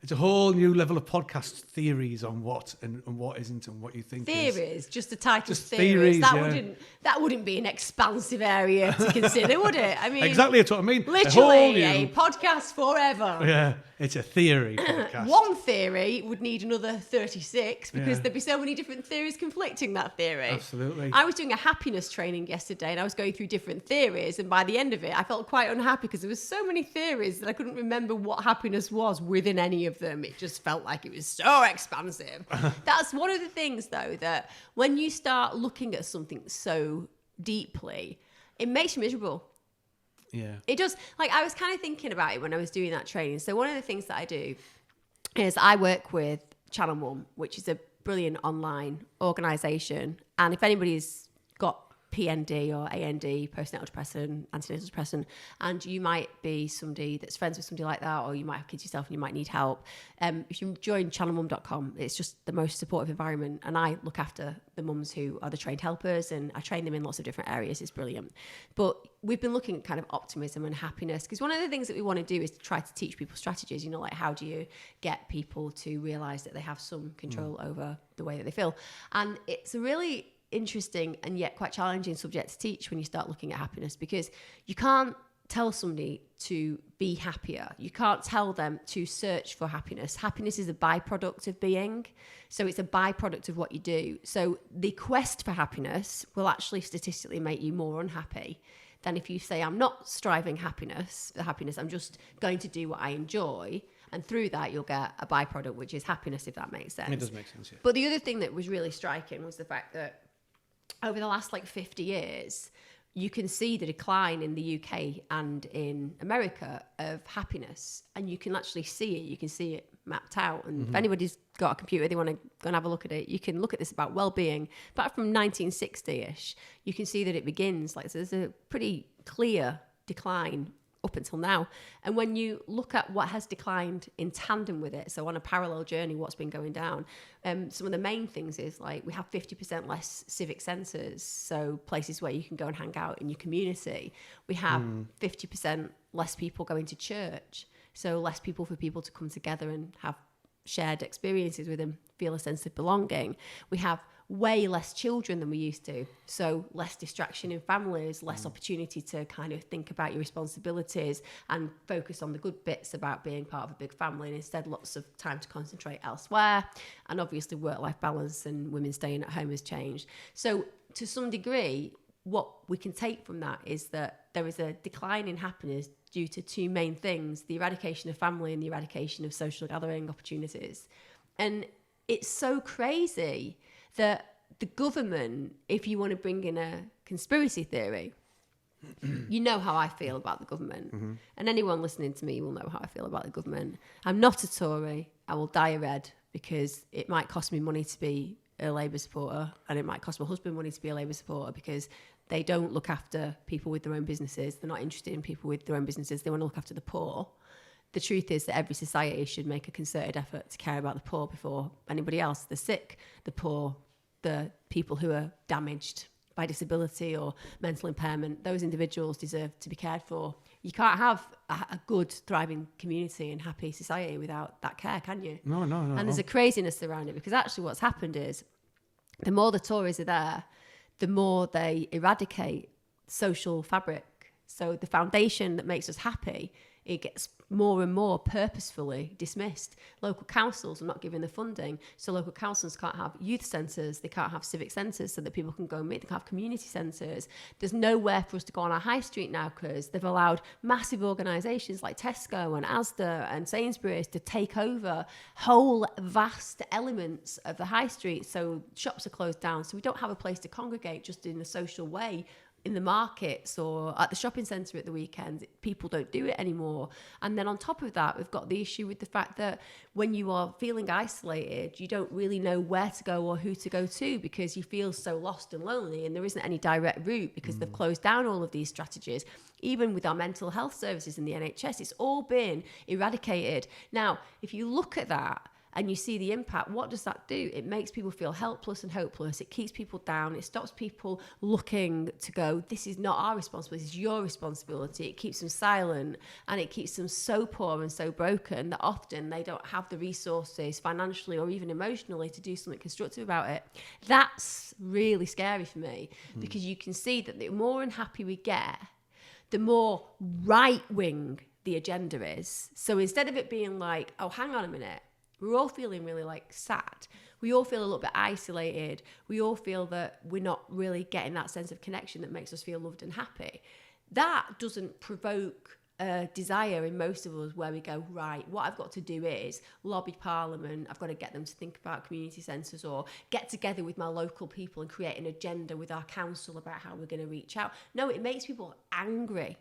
It's a whole new level of podcast theories on what and what isn't and what you think theories, is. just the title theories. That wouldn't be an expansive area to consider, would it? I mean, exactly, that's what I mean. Literally a podcast forever. Yeah, it's a theory podcast. One theory would need another 36 because there'd be so many different theories conflicting that theory. Absolutely. I was doing a happiness training yesterday and I was going through different theories, and by the end of it I felt quite unhappy because there was so many theories that I couldn't remember what happiness was within any of of them. It just felt like it was so expansive. That's one of the things, though, that when you start looking at something so deeply, it makes you miserable. Yeah. It does. Like, I was kind of thinking about it when I was doing that training. So one of the things that I do is I work with Channel Mum, which is a brilliant online organisation. And if anybody's got PND or AND, postnatal depressant, antenatal depressant, and you might be somebody that's friends with somebody like that, or you might have kids yourself and you might need help, if you join channelmum.com, it's just the most supportive environment. And I look after the mums who are the trained helpers, and I train them in lots of different areas. It's brilliant. But we've been looking at kind of optimism and happiness, because one of the things that we want to do is to try to teach people strategies, like how do you get people to realise that they have some control over the way that they feel. And it's a really interesting and yet quite challenging subject to teach when you start looking at happiness, because you can't tell somebody to be happier. You can't tell them to search for happiness. Happiness is a byproduct of being. So it's a byproduct of what you do. So the quest for happiness will actually statistically make you more unhappy than if you say, I'm not striving for happiness, I'm just going to do what I enjoy. And through that, you'll get a byproduct, which is happiness, if that makes sense. It does make sense, yeah. But the other thing that was really striking was the fact that over the last 50 years, you can see the decline in the UK and in America of happiness, and you can actually see it. You can see it mapped out. And if anybody's got a computer, they want to go and have a look at it, you can look at this about well-being. Back from 1960-ish, you can see that it begins, so there's a pretty clear decline up until now. And when you look at what has declined in tandem with it, so on a parallel journey, what's been going down, some of the main things is we have 50% less civic centres, so places where you can go and hang out in your community. We have 50% less people going to church, so less people for people to come together and have shared experiences with them, feel a sense of belonging. We have way less children than we used to, so less distraction in families, less opportunity to kind of think about your responsibilities and focus on the good bits about being part of a big family, and instead lots of time to concentrate elsewhere. And obviously work-life balance and women staying at home has changed. So to some degree, what we can take from that is that there is a decline in happiness due to two main things: the eradication of family and the eradication of social gathering opportunities. And it's so crazy that the government, if you want to bring in a conspiracy theory, you know how I feel about the government. And anyone listening to me will know how I feel about the government. I'm not a Tory. I will dye a red, because it might cost me money to be a Labour supporter, and it might cost my husband money to be a Labour supporter, because they don't look after people with their own businesses. They're not interested in people with their own businesses. They want to look after the poor. The truth is that every society should make a concerted effort to care about the poor before anybody else. The sick, the poor, the people who are damaged by disability or mental impairment, those individuals deserve to be cared for. You can't have a good, thriving community and happy society without that care, can you? No. And there's a craziness around it, because actually what's happened is the more the Tories are there, the more they eradicate social fabric. So the foundation that makes us happy, it gets more and more purposefully dismissed. Local councils are not given the funding, so local councils can't have youth centres, they can't have civic centres so that people can go and meet, they can't have community centres. There's nowhere for us to go on our high street now, because they've allowed massive organisations like Tesco and Asda and Sainsbury's to take over whole vast elements of the high street, so shops are closed down, so we don't have a place to congregate just in a social way in the markets or at the shopping centre at the weekend. People don't do it anymore. And then on top of that, we've got the issue with the fact that when you are feeling isolated, you don't really know where to go or who to go to, because you feel so lost and lonely, and there isn't any direct route because they've closed down all of these strategies. Even with our mental health services in the NHS, it's all been eradicated. Now, if you look at that and you see the impact, what does that do? It makes people feel helpless and hopeless. It keeps people down. It stops people looking to go, this is not our responsibility, this is your responsibility. It keeps them silent, and it keeps them so poor and so broken that often they don't have the resources financially or even emotionally to do something constructive about it. That's really scary for me, because you can see that the more unhappy we get, the more right-wing the agenda is. So instead of it being like, oh, hang on a minute, we're all feeling really sad. We all feel a little bit isolated. We all feel that we're not really getting that sense of connection that makes us feel loved and happy. That doesn't provoke a desire in most of us where we go, right, what I've got to do is lobby Parliament, I've got to get them to think about community centres, or get together with my local people and create an agenda with our council about how we're going to reach out. No, it makes people angry.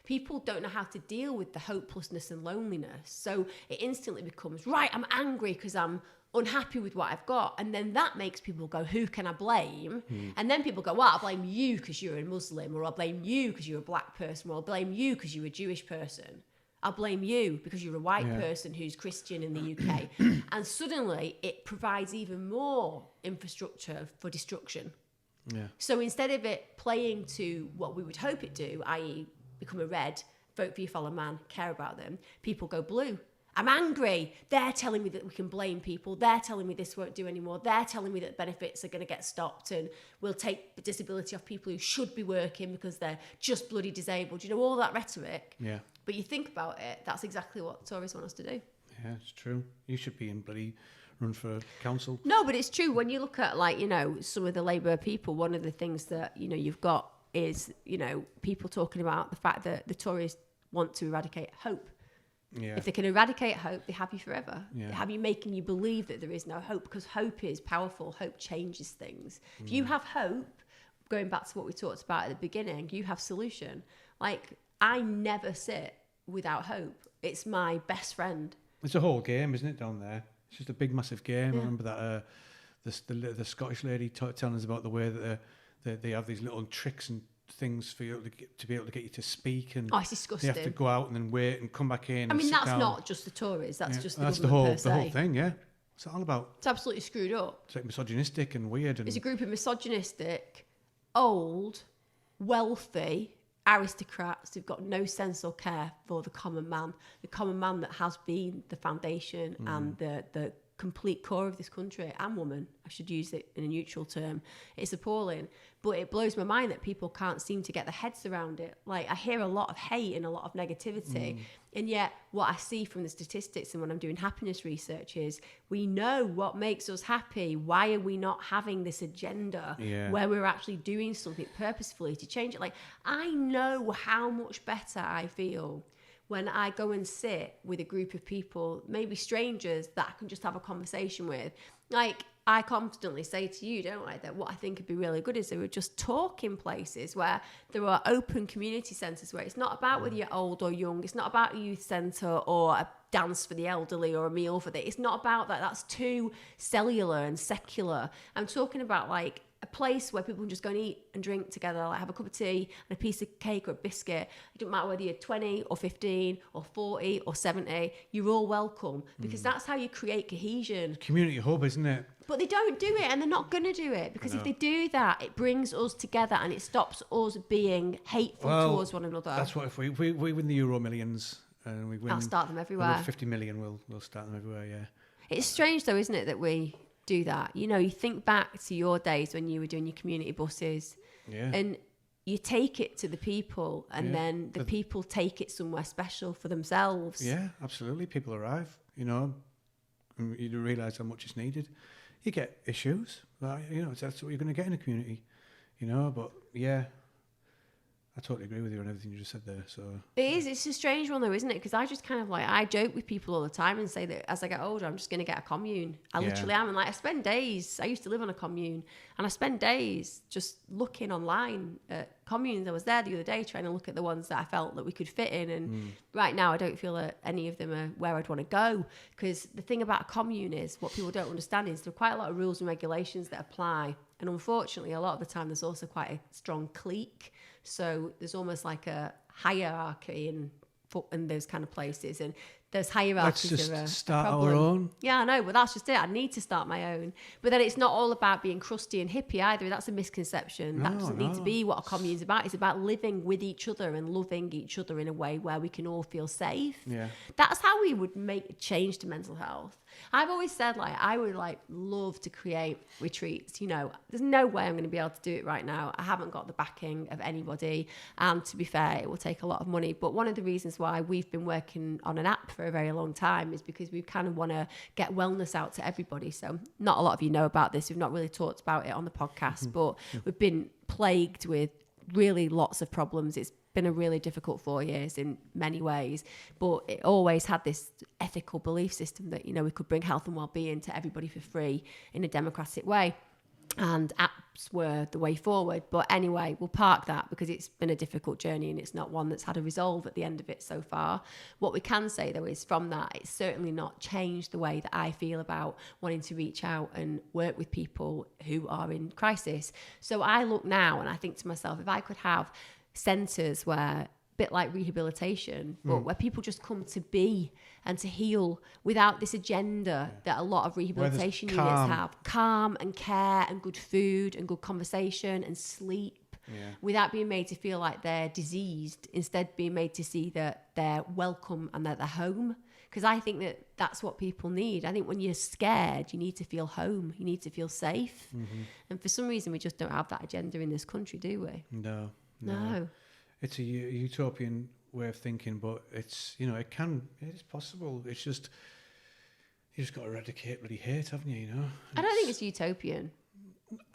People don't know how to deal with the hopelessness and loneliness. So it instantly becomes, right, I'm angry because I'm unhappy with what I've got. And then that makes people go, who can I blame? And then people go, well, I'll blame you because you're a Muslim, or I'll blame you because you're a black person, or I'll blame you because you're a Jewish person. I'll blame you because you're a white person who's Christian in the UK. And suddenly it provides even more infrastructure for destruction. Yeah. So instead of it playing to what we would hope it do, i.e. become a red, vote for your fellow man, care about them, people go blue. I'm angry. They're telling me that we can blame people. They're telling me this won't do anymore. They're telling me that benefits are going to get stopped and we'll take the disability off people who should be working because they're just bloody disabled. You know, all that rhetoric. Yeah. But you think about it, that's exactly what Tories want us to do. Yeah, it's true. You should be in bloody run for council. No, but it's true. When you look at, like, you know, some of the Labour people, one of the things that, you know, you've got is, you know, people talking about the fact that the Tories want to eradicate hope. Yeah. If they can eradicate hope, they have you forever. Yeah. They have you making you believe that there is no hope, because hope is powerful. Hope changes things. If you have hope, going back to what we talked about at the beginning, you have solution. Like, I never sit without hope. It's my best friend. It's a whole game, isn't it, down there? It's just a big, massive game. I remember that the Scottish lady telling us about the way that they have these little tricks and things for you to be able to get you to speak, and it's disgusting. you have to go out and then wait and come back in. I mean, that's down. not just the Tories. That's just the that's government the whole thing. Yeah, what's it all about? It's absolutely screwed up. It's like misogynistic and weird. And It's a group of misogynistic, old, wealthy aristocrats who've got no sense or care for the common man that has been the foundation and the complete core of this country, and woman. I should use it in a neutral term. It's appalling, but it blows my mind that people can't seem to get their heads around it. Like, I hear a lot of hate and a lot of negativity, and yet what I see from the statistics and when I'm doing happiness research is we know what makes us happy. Why are we not having this agenda where we're actually doing something purposefully to change it? Like, I know how much better I feel when I go and sit with a group of people, maybe strangers, that I can just have a conversation with. Like, I constantly say to you, don't I, that what I think would be really good is they would just talk in places where there are open community centres, where it's not about whether you're old or young, it's not about a youth centre or a dance for the elderly or a meal for the... It's not about that. That's too cellular and secular. I'm talking about, like, a place where people can just go and eat and drink together, like have a cup of tea and a piece of cake or a biscuit. It doesn't matter whether you're 20 or 15 or 40 or 70, you're all welcome, because that's how you create cohesion. Community hub, isn't it? But they don't do it, and they're not going to do it, because if they do that, it brings us together and it stops us being hateful towards one another. That's what, if we win the Euro Millions and we win... I'll start them everywhere. 50 million, we'll start them everywhere, yeah. It's strange though, isn't it, that we do that? You know, you think back to your days when you were doing your community buses, and you take it to the people, and then the people take it somewhere special for themselves. Yeah, absolutely. People arrive, you know, and you realise how much is needed. You get issues, you know, that's what you're going to get in a community, you know, but yeah, I totally agree with you on everything you just said there. So it's a strange one though, isn't it? Because I just kind of like, I joke with people all the time and say that as I get older, I'm just going to get a commune. I literally am. And like, I spend days, I used to live on a commune, and I spend days just looking online at communes. I was there the other day trying to look at the ones that I felt that we could fit in. And right now I don't feel that any of them are where I'd want to go. Because the thing about a commune is, what people don't understand is there are quite a lot of rules and regulations that apply. And unfortunately, a lot of the time, there's also quite a strong clique. So there's almost like a hierarchy in those kind of places, and those hierarchies let's are just a start problem. our own. Yeah, I know, but that's just it. I need to start my own. But then it's not all about being crusty and hippie either. That's a misconception. That doesn't need to be what a commune's about. It's about living with each other and loving each other in a way where we can all feel safe. Yeah. That's how we would make a change to mental health. I've always said, like, I would love to create retreats. You know, there's no way I'm going to be able to do it right now. I haven't got the backing of anybody, and to be fair, it will take a lot of money. But one of the reasons why we've been working on an app for a very long time is because we kind of want to get wellness out to everybody. So not a lot of you know about this. We've not really talked about it on the podcast, but we've been plagued with really lots of problems. It's been a really difficult 4 years in many ways, but it always had this ethical belief system that, you know, we could bring health and well-being to everybody for free in a democratic way. And apps were the way forward. But anyway, we'll park that because it's been a difficult journey and it's not one that's had a resolve at the end of it so far. What we can say, though, is from that, it's certainly not changed the way that I feel about wanting to reach out and work with people who are in crisis. So I look now and I think to myself, if I could have centres where, bit like rehabilitation, but where people just come to be and to heal without this agenda that a lot of rehabilitation units have. Calm and care and good food and good conversation and sleep, without being made to feel like they're diseased, instead being made to see that they're welcome and that they're home. Because I think that that's what people need. I think when you're scared, you need to feel home. You need to feel safe. And for some reason, we just don't have that agenda in this country, do we? No. It's a utopian way of thinking, but it's, you know, it is possible. It's just, you just got to eradicate bloody hate, haven't you, you know? I don't think it's utopian.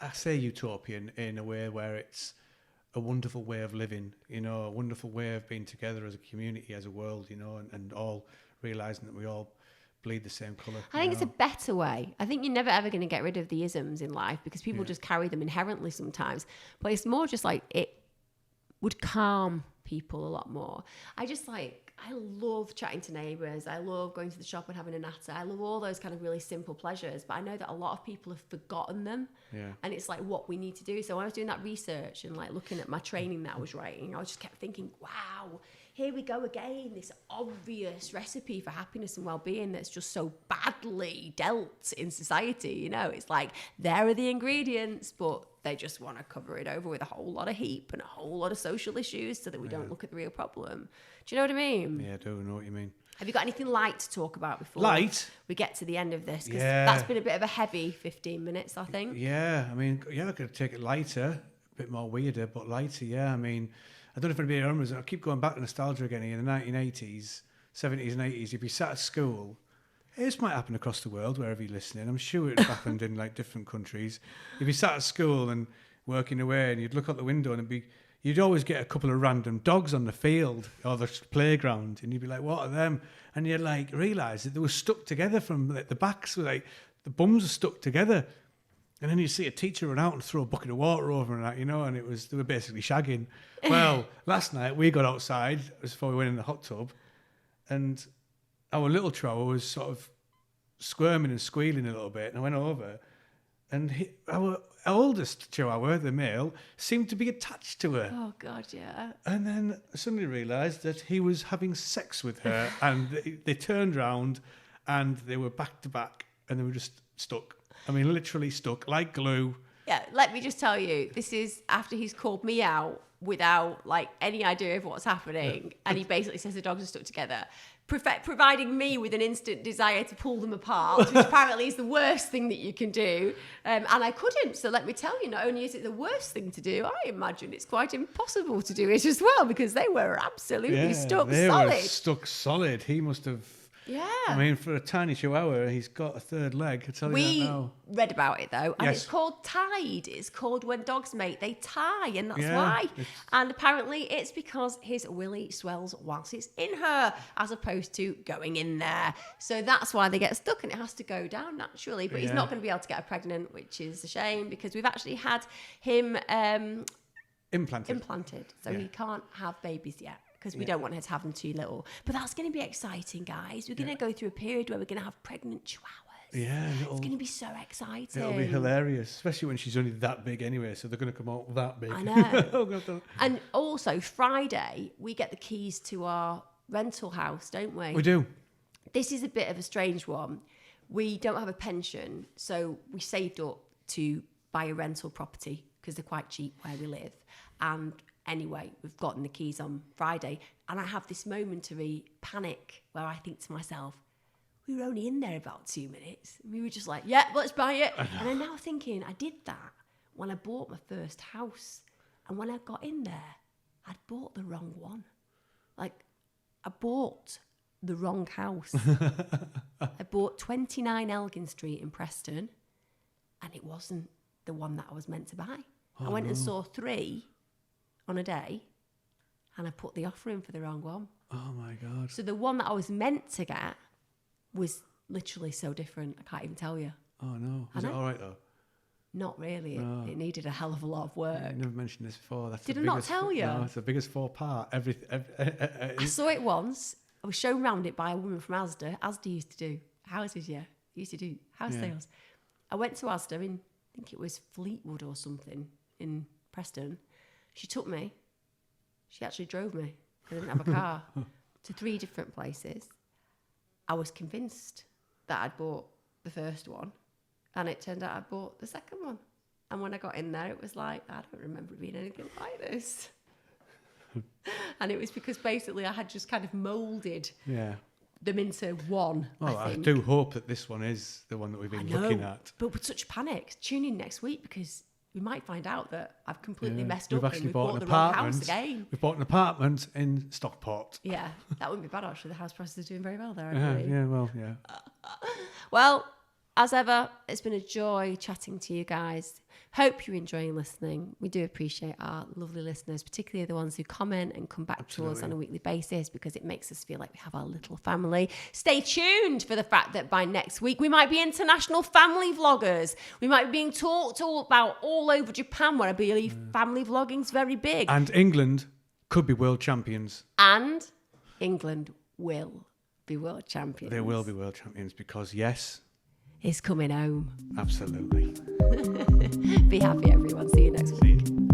I say utopian in a way where it's a wonderful way of living, you know, a wonderful way of being together as a community, as a world, you know, and all realising that we all bleed the same colour. I think it's a better way. I think you're never ever going to get rid of the isms in life because people just carry them inherently sometimes. But it's more just like it would calm people a lot more. I love chatting to neighbours. I love going to the shop and having a natter. I love all those kind of really simple pleasures, but I know that a lot of people have forgotten them. And it's like what we need to do. So when I was doing that research and like looking at my training that I was writing, I just kept thinking, wow, here we go again, this obvious recipe for happiness and well-being that's just so badly dealt in society. You know, it's like, there are the ingredients, but they just want to cover it over with a whole lot of heap and a whole lot of social issues so that we don't look at the real problem. Do you know what I mean? Yeah, I do know what you mean. Have you got anything light to talk about before we get to the end of this? Because that's been a bit of a heavy 15 minutes, I think. Yeah, I mean, I could take it lighter, a bit more weirder, but lighter, yeah. I mean, I don't know if anybody remembers, I keep going back to nostalgia again. In the 1980s, 70s and 80s, if you sat at school, this might happen across the world, wherever you're listening. I'm sure it's happened in like different countries. If you sat at school and working away and you'd look out the window and you'd always get a couple of random dogs on the field or the playground and you'd be like, what are them? And you'd like realise that they were stuck together from like, the backs, were like the bums are stuck together. And then you see a teacher run out and throw a bucket of water over and that, you know, and they were basically shagging. Well, last night we got outside before we went in the hot tub and our little chihuahua was sort of squirming and squealing a little bit. And I went over and our oldest chihuahua, the male, seemed to be attached to her. Oh, God, yeah. And then I suddenly realised that he was having sex with her and they turned round and they were back to back and they were just stuck. I mean, literally stuck like glue. Yeah, let me just tell you, this is after he's called me out without like any idea of what's happening. And he basically says the dogs are stuck together, providing me with an instant desire to pull them apart, which apparently is the worst thing that you can do. And I couldn't. So let me tell you, not only is it the worst thing to do, I imagine it's quite impossible to do it as well because they were absolutely stuck they solid. Were stuck solid. He must have... Yeah. I mean, for a tiny chihuahua, he's got a third leg. I tell you that now. We read about it, though, and it's called tide. It's called when dogs mate, they tie, and that's why. And apparently it's because his willy swells whilst it's in her, as opposed to going in there. So that's why they get stuck, and it has to go down naturally. But he's not going to be able to get her pregnant, which is a shame, because we've actually had him... implanted. So he can't have babies yet. Because we don't want her to have them too little. But that's going to be exciting, guys. We're going to go through a period where we're going to have pregnant chihuahuas. Yeah. It's going to be so exciting. It'll be hilarious, especially when she's only that big anyway, so they're going to come out that big. I know. And also, Friday, we get the keys to our rental house, don't we? We do. This is a bit of a strange one. We don't have a pension, so we saved up to buy a rental property because they're quite cheap where we live. And anyway, we've gotten the keys on Friday, and I have this momentary panic where I think to myself, we were only in there about 2 minutes. We were just like, yeah, let's buy it. And I'm now thinking, I did that when I bought my first house. And when I got in there, I'd bought the wrong one. Like, I bought the wrong house. I bought 29 Elgin Street in Preston, and it wasn't the one that I was meant to buy. I went and saw 3 on a day, and I put the offer in for the wrong one. Oh my God. So the one that I was meant to get was literally so different. I can't even tell you. Oh no. Is I it know. all right though? Not really. No. It needed a hell of a lot of work. I've never mentioned this before. That's Did the I not biggest- tell you? No, it's the biggest faux pas. I saw it once. I was shown round it by a woman from Asda. Asda used to do houses, yeah. Used to do house Yeah. sales. I went to Asda in, I think it was Fleetwood or something in Preston. She took me. She actually drove me. I didn't have a car. To 3 different places. I was convinced that I'd bought the first one, and it turned out I'd bought the second one. And when I got in there, it was like, I don't remember it being anything like this. And it was because basically I had just kind of moulded Yeah. them into one. Well, I I think. do hope that this one is the one that we've I been know, looking at. but with such panic, tune in next week because we might find out that I've completely Yeah. messed We've up and actually we bought bought an the wrong house apartment. again. We've bought an apartment in Stockport. Yeah, that wouldn't be bad actually. The house prices are doing very well there. I Yeah, believe. yeah, well, yeah. Well, as ever, it's been a joy chatting to you guys. Hope you're enjoying listening. We do appreciate our lovely listeners, particularly the ones who comment and come back to us on a weekly basis because it makes us feel like we have our little family. Stay tuned for the fact that by next week we might be international family vloggers. We might be being talked about all over Japan, where I believe family vlogging's very big. And England could be world champions. And England will be world champions. They will be world champions because, yes, It's coming home. absolutely. Be happy, everyone. See you next week. See you.